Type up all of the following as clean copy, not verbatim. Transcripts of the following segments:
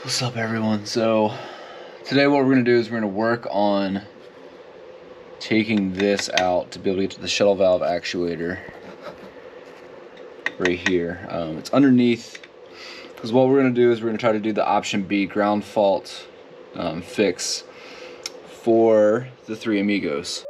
What's up, everyone? So today what we're going to do is we're going to work on taking this out to be able to get to the shuttle valve actuator right here. It's underneath, because what we're going to do is we're going to try to do the option B ground fault fix for the 3 Amigos.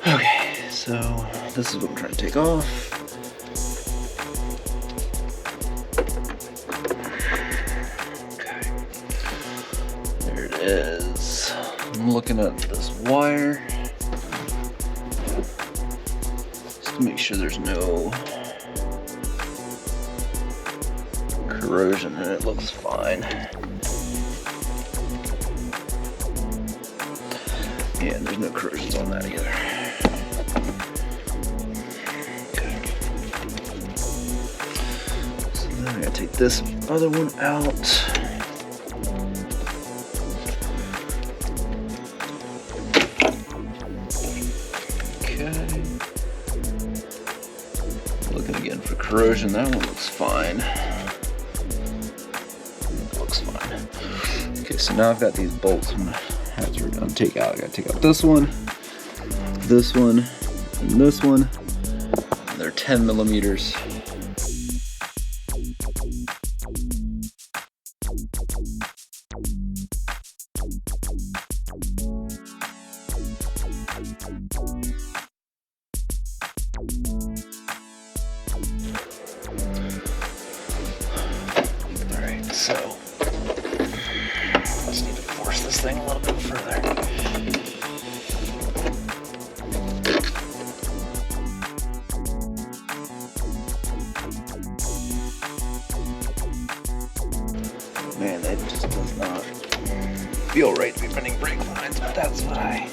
Okay, so this is what we're trying to take off. Okay, there it is. I'm looking at this wire just to make sure there's no corrosion, and it looks fine. Yeah, there's no corrosions on that either. Okay. So then I gotta take this other one out. Okay. Looking again for corrosion. That one looks fine. It looks fine. Okay, so now I've got these bolts. I'm gonna have to take out. I gotta take out this one, and this one. And they're 10 millimeters. All right, so just need to force this thing a little bit further. Man, that just does not feel right to be running brake lines, but that's what I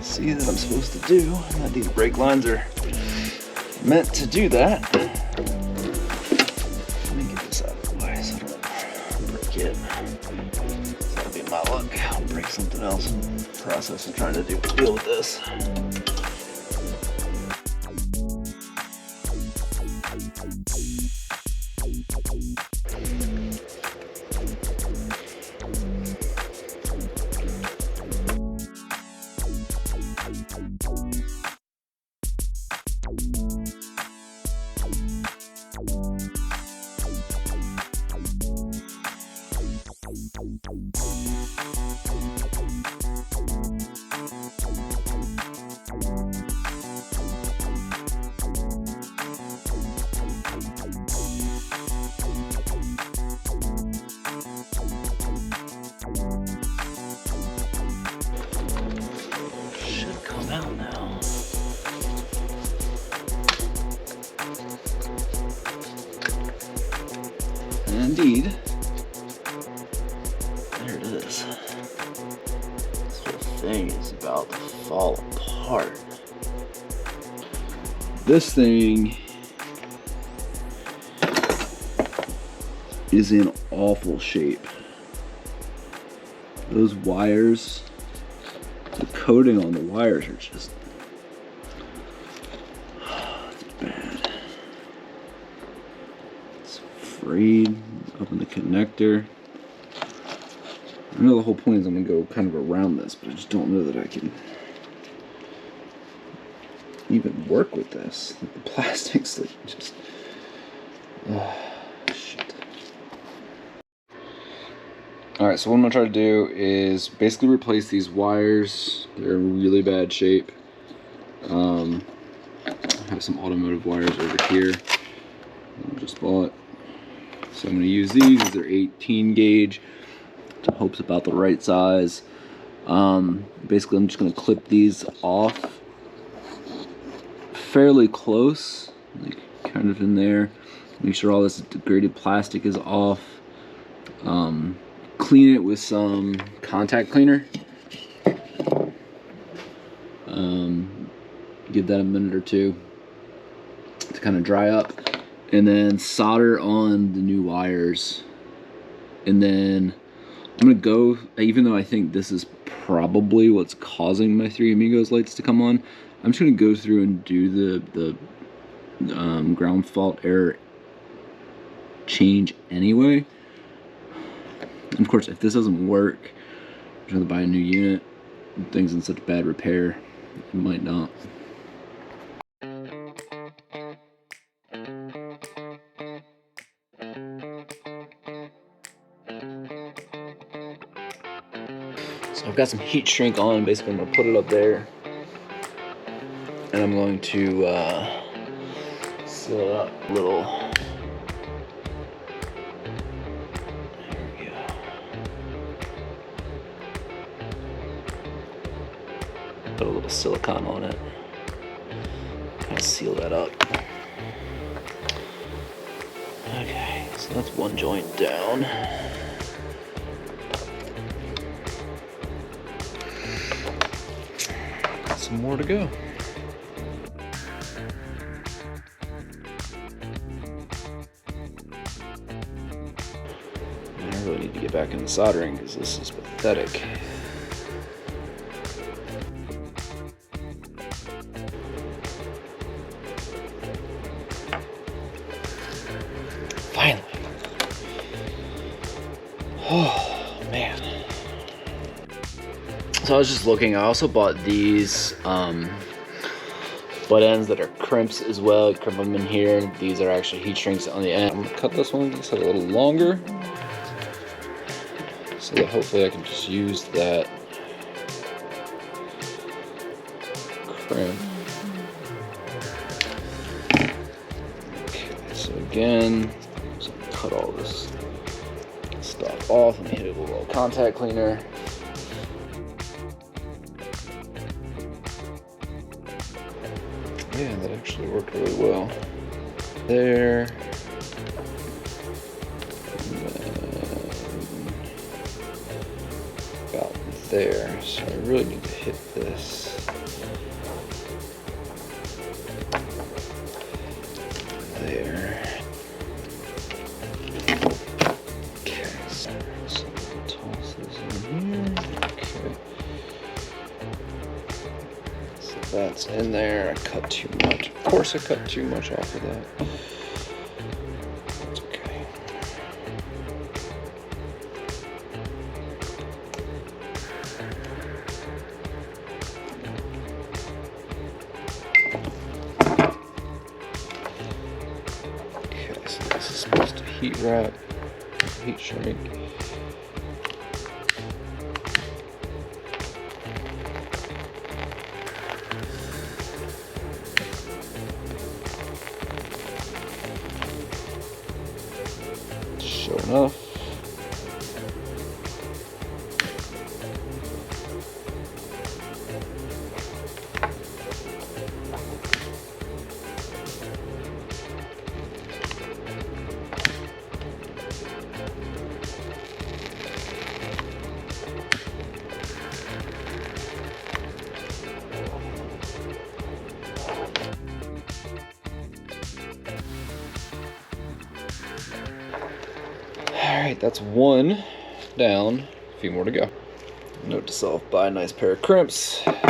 see that I'm supposed to do. And that these brake lines are meant to do that. Let me get this out of the way so I don't break it. So that'll be my luck. I'll break something else in the process of trying to deal with this. Out now. And indeed, there it is. This whole thing is about to fall apart. This thing is in awful shape. Those wires, the coating on the wires are just, it's bad. It's frayed up in the connector. I know the whole point is I'm gonna go kind of around this, but I just don't know that I can even work with this. Like the plastics, like just, shit. Alright, so what I'm going to try to do is basically replace these wires. They're in really bad shape. I have some automotive wires over here I just bought. So I'm going to use these. They're 18 gauge. Hope's about the right size. Basically, I'm just going to clip these off fairly close, like kind of in there. Make sure all this degraded plastic is off. Clean it with some contact cleaner. Give that a minute or two to kind of dry up, and then solder on the new wires. And then I'm gonna go, even though I think this is probably what's causing my 3 Amigos lights to come on, I'm just gonna go through and do the ground fault error change anyway. And of course, if this doesn't work, I'm gonna buy a new unit. Things in such bad repair, it might not. So I've got some heat shrink on. Basically, I'm gonna put it up there, and I'm going to seal it up a little. There we go. Put a little silicone on it. Kind of seal that up. Okay, so that's one joint down. Some more to go. I really need to get back into soldering because this is pathetic. Finally. Oh, man. So I was just looking, I also bought these butt ends that are crimps as well. You crimp them in here. These are actually heat shrinks on the end. I'm gonna cut this one just a little longer so that hopefully I can just use that crimp. Okay, so again, just cut all this stuff off. Let me hit it with a little contact cleaner. Yeah, that actually worked really well. There. About there. So I really need to hit this. There. Okay, so we'll toss this in here. Okay. So that's in there. I cut too much. Of course I cut too much off of that. That's okay. Okay, so this is supposed to heat wrap, heat shrink. Sure enough. Alright, that's one down, a few more to go. Note to self, buy a nice pair of crimps. Okay,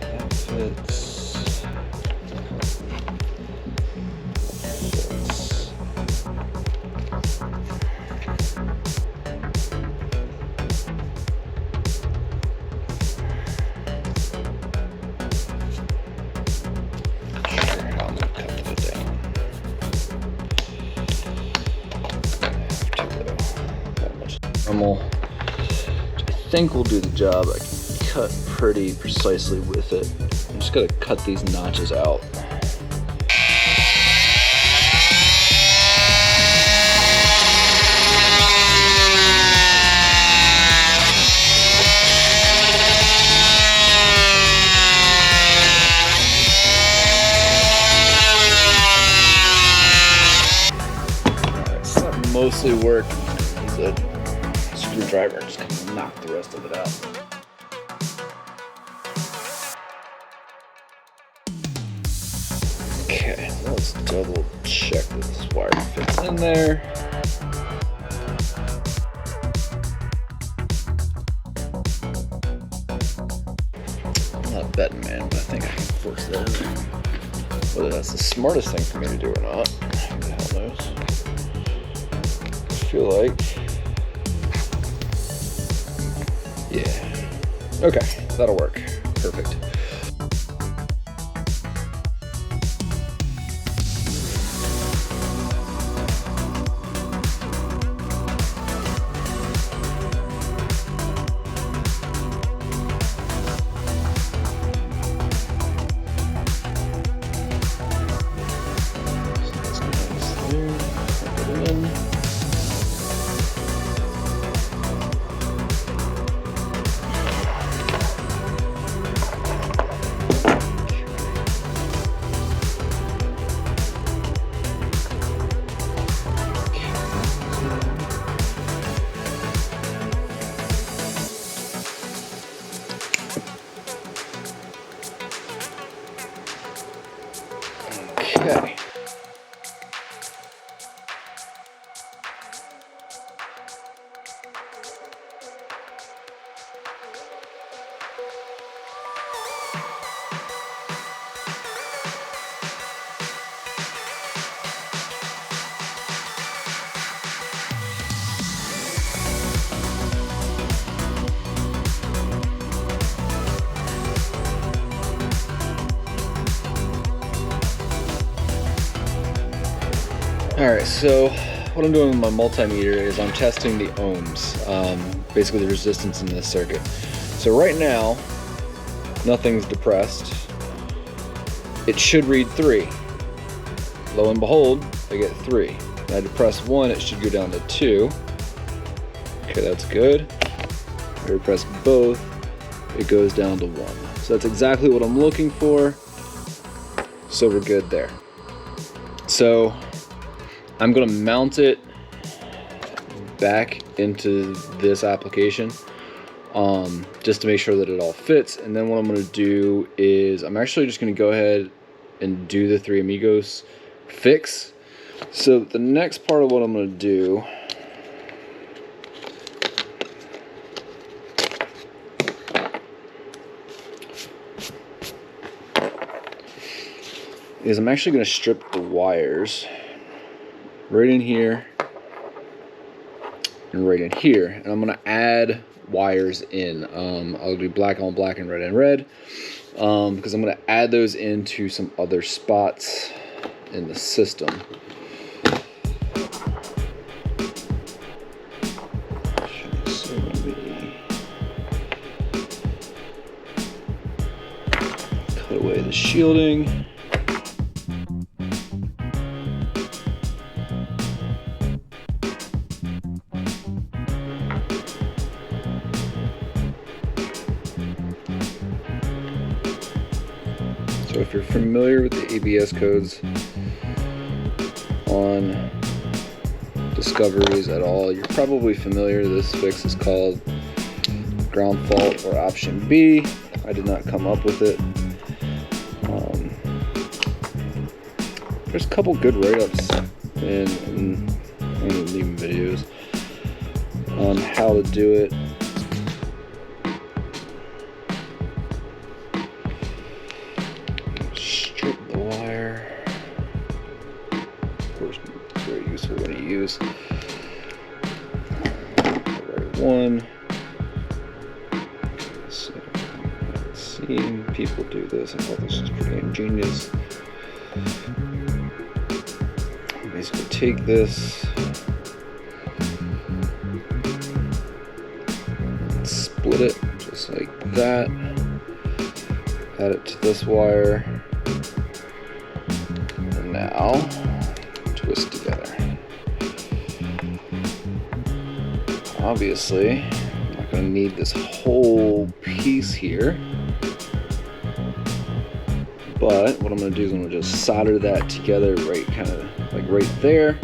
that fits. Normal, which I think will do the job. I can cut pretty precisely with it. I'm just gotta cut these notches out. Mostly work. Use a screwdriver and just kind of knock the rest of it out. Okay, let's double check that this wire fits in there. I'm not a betting man, but I think I can force that in there. Whether that's the smartest thing for me to do or not, who the hell knows. I feel like, yeah, okay, that'll work, perfect. Okay. Alright, so what I'm doing with my multimeter is I'm testing the ohms, basically the resistance in this circuit. So right now, nothing's depressed. It should read 3. Lo and behold, I get 3. When I depress 1, it should go down to 2. Okay, that's good. If I depress both, it goes down to 1. So that's exactly what I'm looking for. So we're good there. So I'm gonna mount it back into this application just to make sure that it all fits. And then what I'm gonna do is I'm actually just gonna go ahead and do the 3 Amigos fix. So the next part of what I'm gonna do is I'm actually gonna strip the wires right in here and right in here, and I'm gonna add wires in. I'll do black on black and red on red because I'm gonna add those into some other spots in the system. So let me cut away the shielding. So if you're familiar with the ABS codes on Discoveries at all, you're probably familiar. This fix is called ground fault or option B. I did not come up with it. There's a couple good write-ups in one of the leaving videos on how to do it. Strip the wire. Of course, it's very useful when you use the right one. So, I've seen people do this. I thought this was pretty ingenious. Basically take this, split it just like that, add it to this wire, and now twist together. Obviously, I'm not going to need this whole piece here, but what I'm going to do is I'm going to just solder that together right kind of like right there.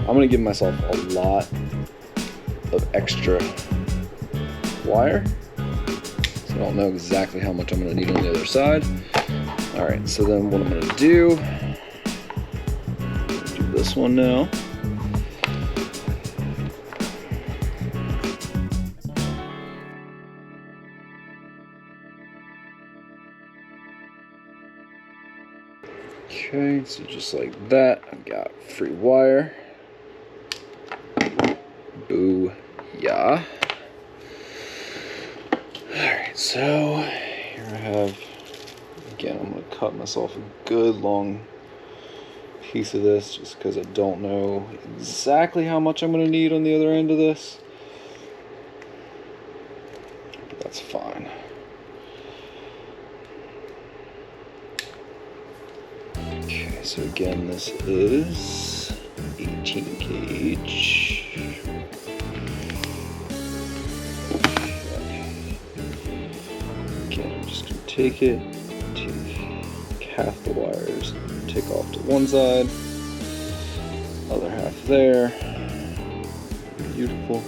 I'm going to give myself a lot of extra wire, so I don't know exactly how much I'm going to need on the other side. Alright, so then what I'm going to do this one now. Okay, so just like that, I've got free wire. Boo-yah. Alright, so here I have, again, I'm going to cut myself a good long piece of this just because I don't know exactly how much I'm going to need on the other end of this. But that's fine. Okay, so again, this is 18 gauge. Again, I'm just going to take it, take half the wires, take off to one side, other half there. Beautiful.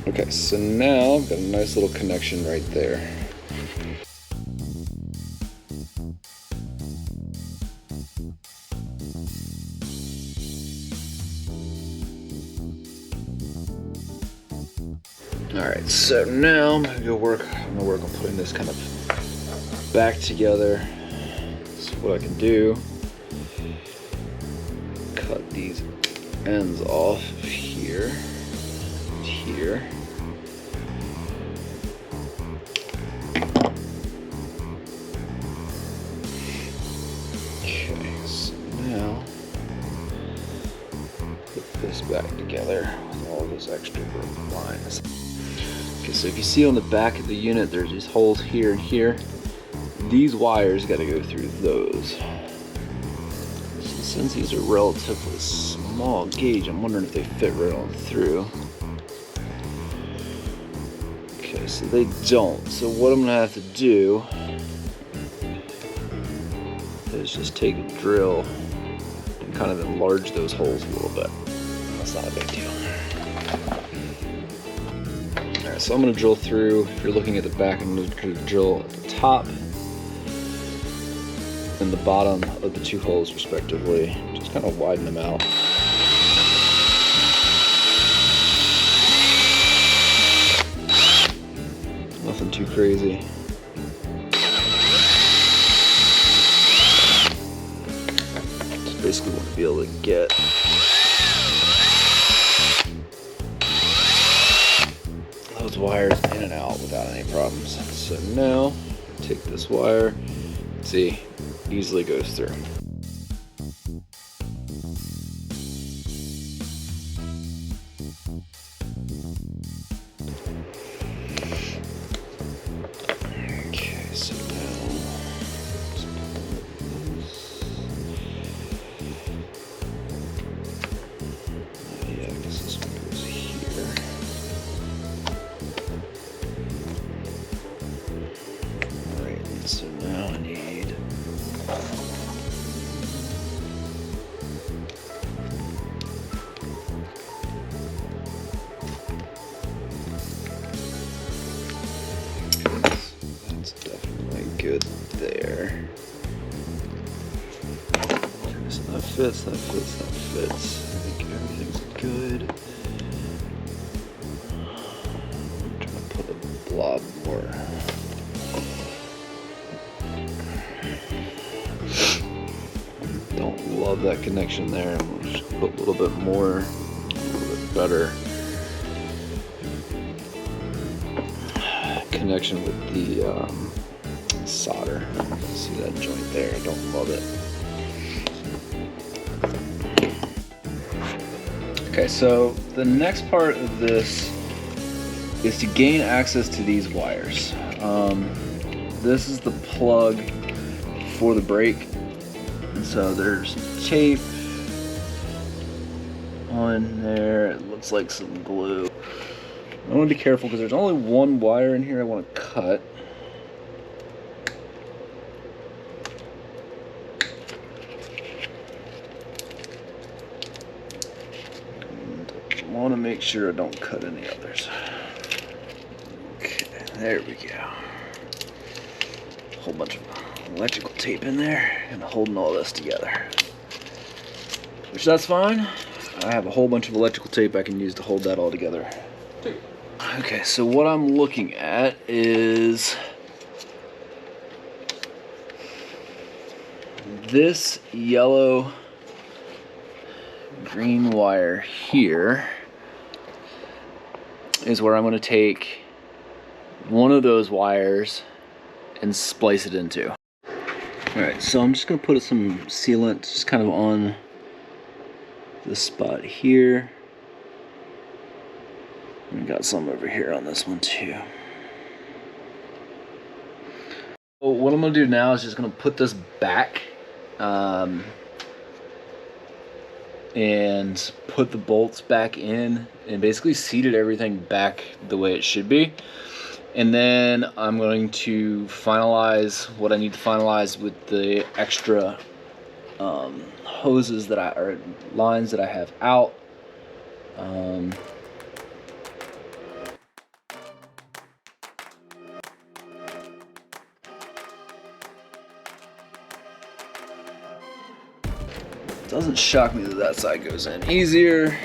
Okay, so now I've got a nice little connection right there. Alright, so now I'm gonna work on putting this kind of back together. So what I can do, cut these ends off here, here. Okay, so now put this back together with all those extra broken lines. Okay, so if you see on the back of the unit, there's these holes here and here. These wires got to go through those. So since these are relatively small gauge, I'm wondering if they fit right on through. Okay, so they don't. So what I'm gonna have to do is just take a drill and kind of enlarge those holes a little bit. That's not a big deal. Alright, so I'm going to drill through. If you're looking at the back, I'm going to drill at the top and the bottom of the two holes respectively. Just kind of widen them out. Nothing too crazy. Just basically want to be able to get those wires in and out without any problems. So now, take this wire, see, easily goes through. Okay, so now, let's pull this. Yeah, I guess this one goes here. Alright, so now I need that's definitely good there. Okay, so that fits, that fits, that fits. I think everything's good. I'm trying to put a blob more. Don't love that connection there. I'm going to just put a little bit more better connection with the solder. See that joint there? I don't love it. Okay, so the next part of this is to gain access to these wires. This is the plug for the brake, and so there's tape on there. It looks like some glue. I want to be careful because there's only one wire in here I want to cut. And I want to make sure I don't cut any others. Okay, there we go. Whole bunch of electrical tape in there and holding all this together. Which that's fine. I have a whole bunch of electrical tape I can use to hold that all together. Okay, so what I'm looking at is this yellow green wire here is where I'm going to take one of those wires and splice it into. Alright, so I'm just going to put some sealant just kind of on this spot here. We got some over here on this one too. So what I'm going to do now is just going to put this back and put the bolts back in and basically seated everything back the way it should be. And then I'm going to finalize what I need to finalize with the extra hoses or lines that I have out. Doesn't shock me that that side goes in easier.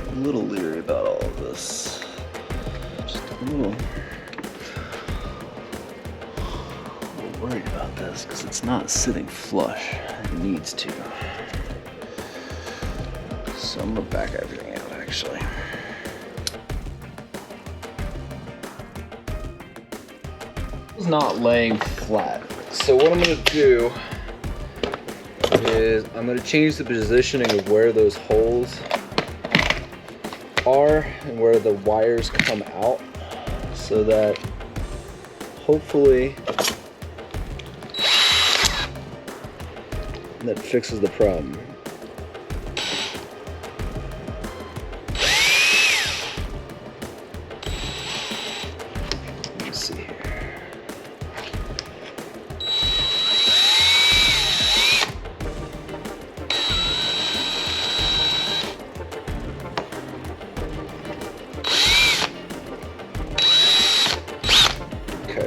I'm a little leery about all of this. Just a little worried about this because it's not sitting flush. It needs to. So I'm gonna back everything out actually. It's not laying flat. So what I'm gonna do is I'm going to change the positioning of where those holes are and where the wires come out so that hopefully that fixes the problem. Let me see here.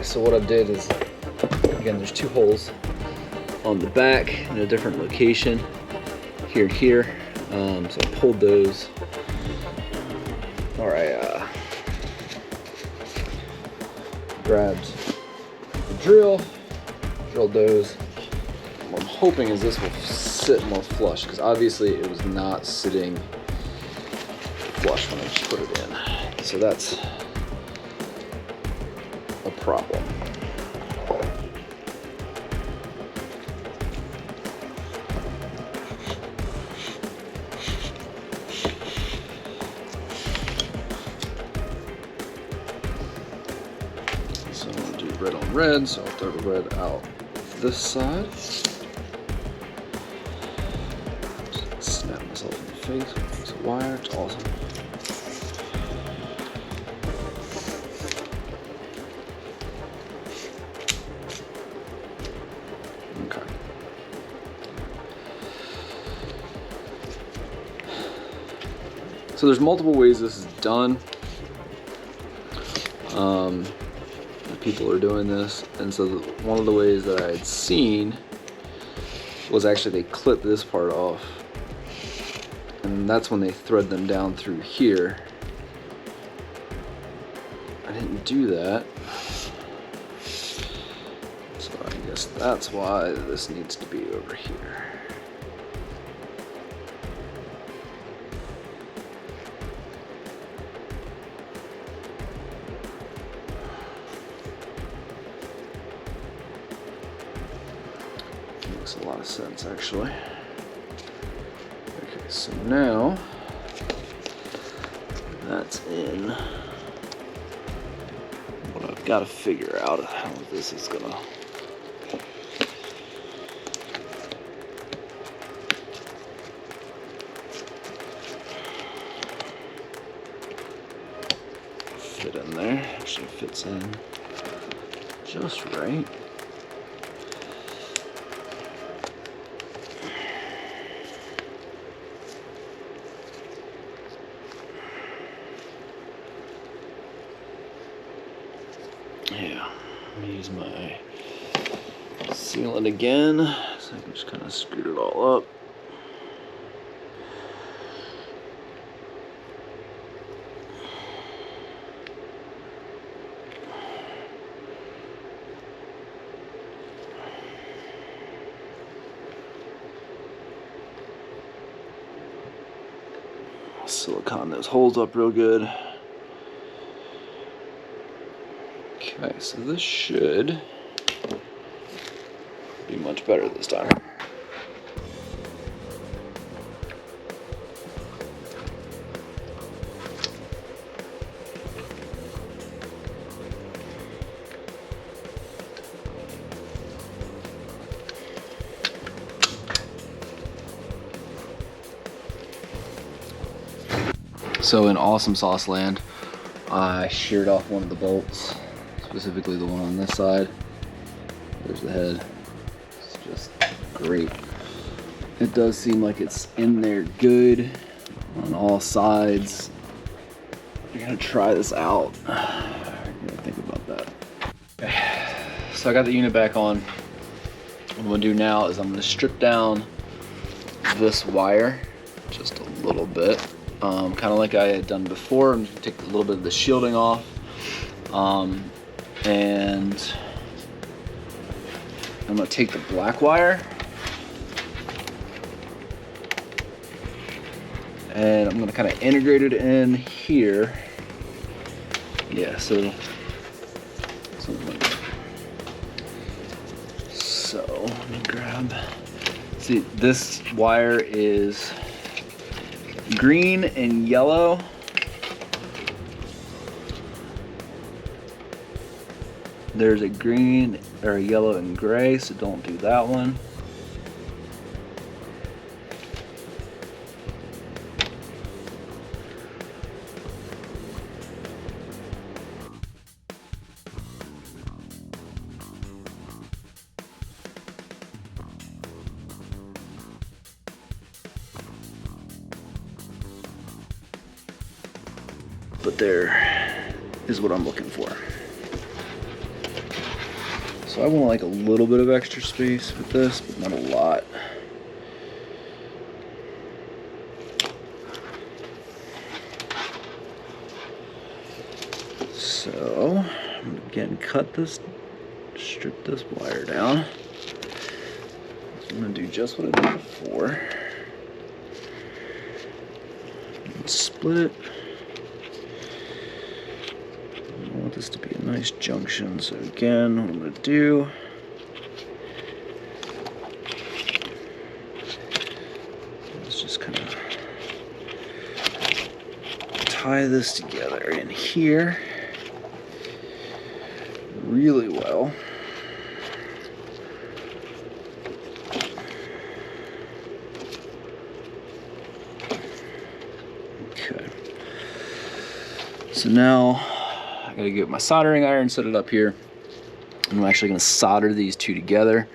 So what I did is, again, there's two holes on the back in a different location, here and here. So I pulled those, or I grabbed the drill, drilled those. What I'm hoping is this will sit more flush, because obviously it was not sitting flush when I just put it in. So that's a problem. So I'm going to do red on red, so I'll throw the red out this side. Just snap myself in the face with a piece of wire, it's awesome. So there's multiple ways this is done. People are doing this, and so one of the ways that I had seen was actually they clip this part off, and that's when they thread them down through here. I didn't do that, so I guess that's why this needs to be over here. makes a lot of sense, actually. Okay, so now that's in. What I've got to figure out how this is gonna. Fit in there. Actually fits in just right. Yeah, I'm gonna use my sealant again, so I can just kind of scoot it all up. Silicone those holes up real good. Okay, so this should be much better this time. So in Awesome Sauce Land, I sheared off one of the bolts, specifically the one on this side. There's the head. It's just great. It does seem like it's in there good on all sides. You're gonna try this out. You're gonna think about that. Okay. So I got the unit back on. What I'm gonna do now is I'm gonna strip down this wire just a little bit. Kind of like I had done before. I'm going to take a little bit of the shielding off, and I'm going to take the black wire and I'm going to kind of integrate it in here. Yeah, so something like that. So let me grab. See, this wire is green and yellow. There's a green or a yellow and gray, so don't do that one. But there is what I'm looking for. So I want like a little bit of extra space with this, but not a lot. So I'm gonna again cut this, strip this wire down. I'm gonna do just what I did before. Split it. I want this to be a nice junction, so again, what I'm going to do is just kind of tie this together in here really well. Okay. So now I gotta get my soldering iron, set it up here. I'm actually gonna solder these two together.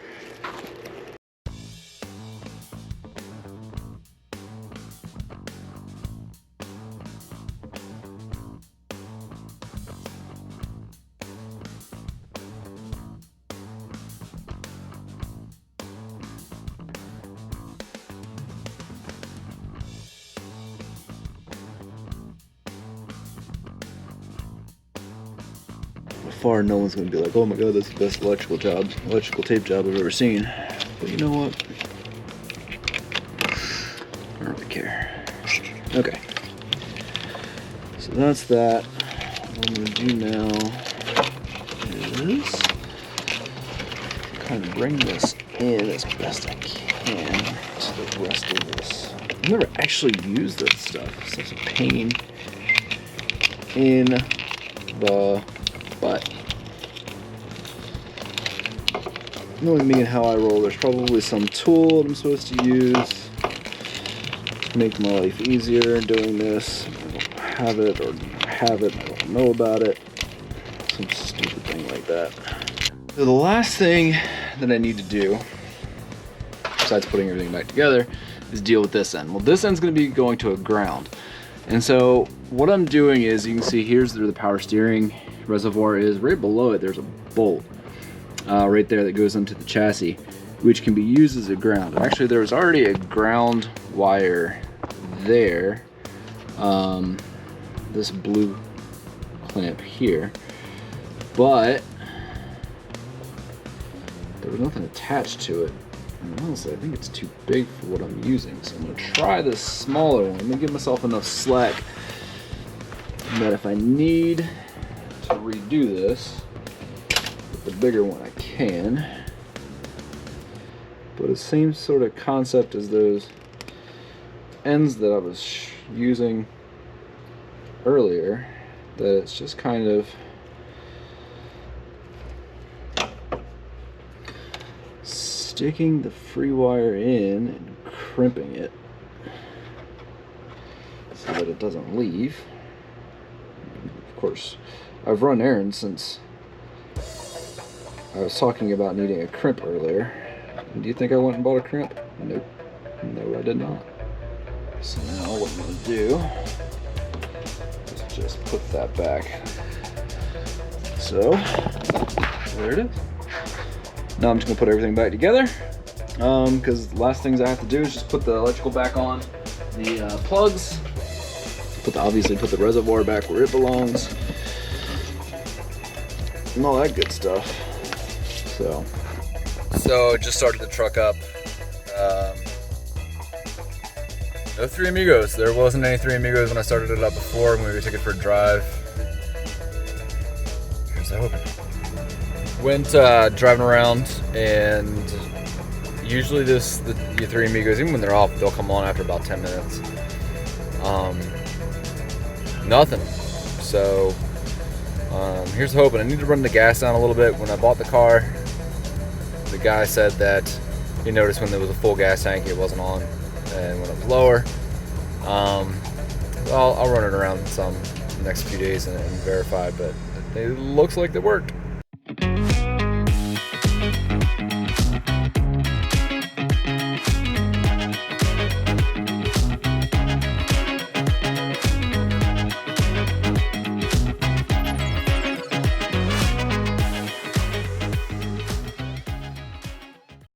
Far, no one's gonna be like, oh my god, that's the best electrical tape job I've ever seen. But you know what? I don't really care. Okay. So that's that. What I'm gonna do now is kind of bring this in as best I can to the rest of this. I've never actually used this stuff. It's such a pain in the butt. Knowing me and how I roll, there's probably some tool I'm supposed to use to make my life easier doing this. I don't have it, or have it, I don't know about it. Some stupid thing like that. So the last thing that I need to do, besides putting everything back together, is deal with this end. Well, this end's going to be going to a ground. And so what I'm doing is, you can see here's where the power steering reservoir is. Right below it, there's a bolt right there that goes into the chassis, which can be used as a ground. And actually, there was already a ground wire there. This blue clamp here. But there was nothing attached to it. And honestly, I think it's too big for what I'm using. So I'm going to try this smaller one. I'm going to give myself enough slack that if I need to redo this with the bigger one, I can. But the same sort of concept as those ends that I was using earlier, that it's just kind of sticking the free wire in and crimping it so that it doesn't leave. Of course, I've run errands since I was talking about needing a crimp earlier. Do you think I went and bought a crimp? Nope. No, I did not. So now what I'm going to do is just put that back. So, there it is. Now I'm just gonna put everything back together, because the last things I have to do is just put the electrical back on the plugs, obviously put the reservoir back where it belongs, and all that good stuff. So just started the truck up. No 3 Amigos. There wasn't any 3 Amigos when I started it up before when we took it for a drive. Here's the open. Went driving around, and usually the 3 Amigos, even when they're off, they'll come on after about 10 minutes. Nothing. So here's hoping. I need to run the gas down a little bit. When I bought the car, the guy said that he noticed when there was a full gas tank it wasn't on, and when it was lower. I'll run it around some the next few days and verify, but it looks like they worked.